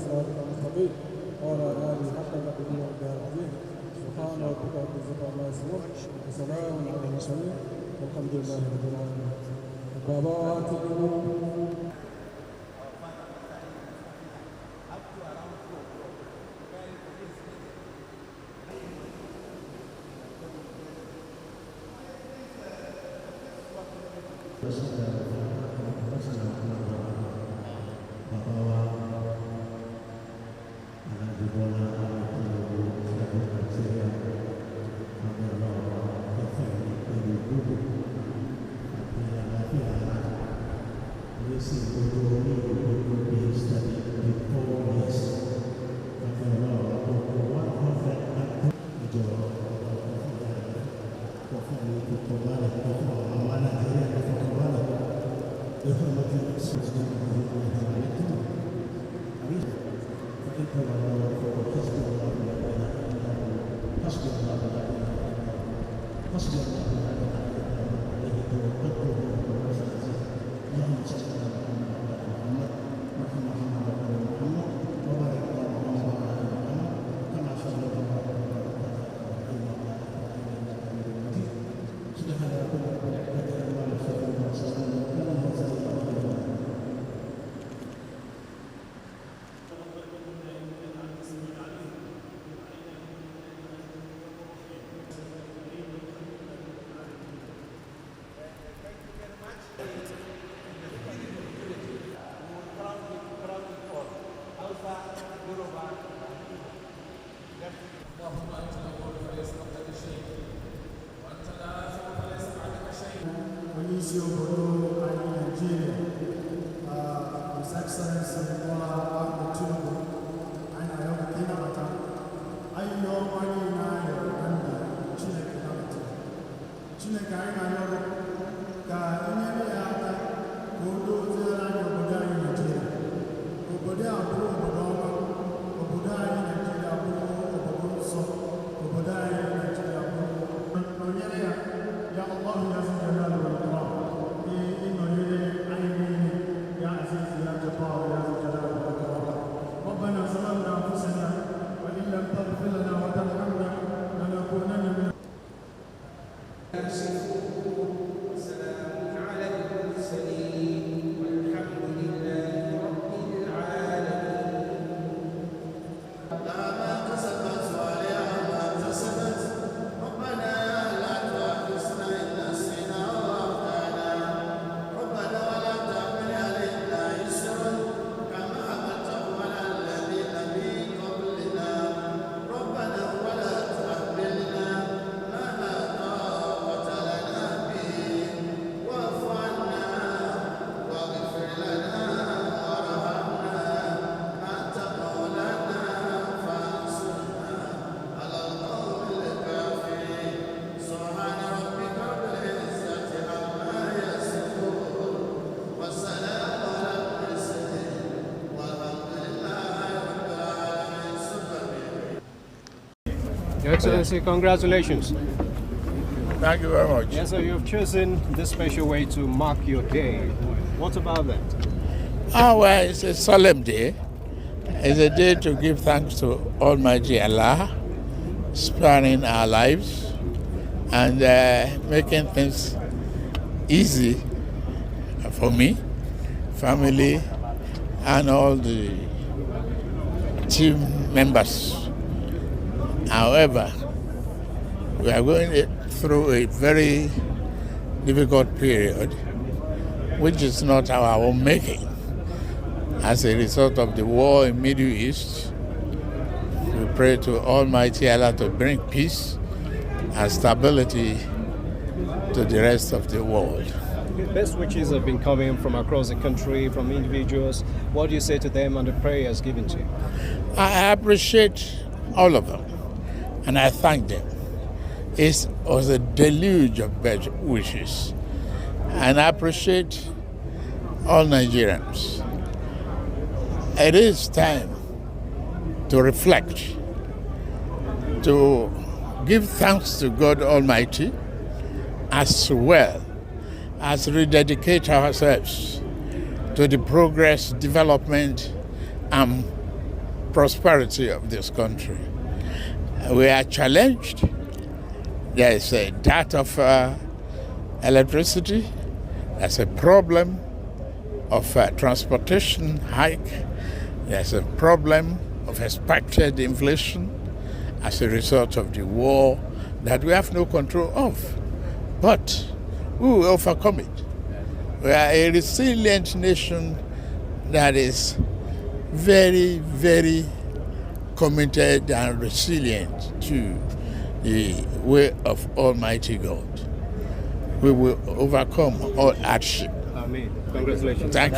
صراطك المستقيم وعلى آله حق قدره ومقداره العظيم سبحان ربك رب العزة عما يصفون وسلام على المرسلين والحمد لله رب العالمين. Baba Tinubu. Nigeria, His Excellency Prof. Tinubu, and I have a Kinamata. I know money in Ireland, Chineke. Chineke, I know that in every other, who do the line of Buddha in Nigeria. Obodo abụọ obodo ọma, obodo anyị Nigeria abụọ obodo nsọ, obodo anyị Nigeria abụọ nọnyere ya, ya Allah ya zidana n'ụwa. Inonyere anyị niile, ya azizi ya jabbar ya zidana n'ụwa. ربنا ظلمنا أنفسنا وإن لم تغفر لنا وترحمنا لنكونن من Your Excellency, congratulations. Thank you very much. Yes, sir, you've chosen this special way to mark your day. What about that? Well, it's a solemn day. It's a day to give thanks to Almighty Allah, sparing our lives and making things easy for me, family, and all the team members. However, we are going through a very difficult period, which is not our own making. As a result of the war in Middle East, we pray to Almighty Allah to bring peace and stability to the rest of the world. Best wishes have been coming from across the country, from individuals. What do you say to them and the prayers given to you? I appreciate all of them, and I thank them. It was a deluge of best wishes, and I appreciate all Nigerians. It is time to reflect, to give thanks to God Almighty, as well as rededicate ourselves to the progress, development, and prosperity of this country. We are challenged. There is a dearth of electricity. There's a problem of transportation hike. There's a problem of expected inflation as a result of the war that we have no control of. But we will overcome it. We are a resilient nation that is very, very committed and resilient to the way of Almighty God. We will overcome all hardship. Amen. Congratulations. Thank you.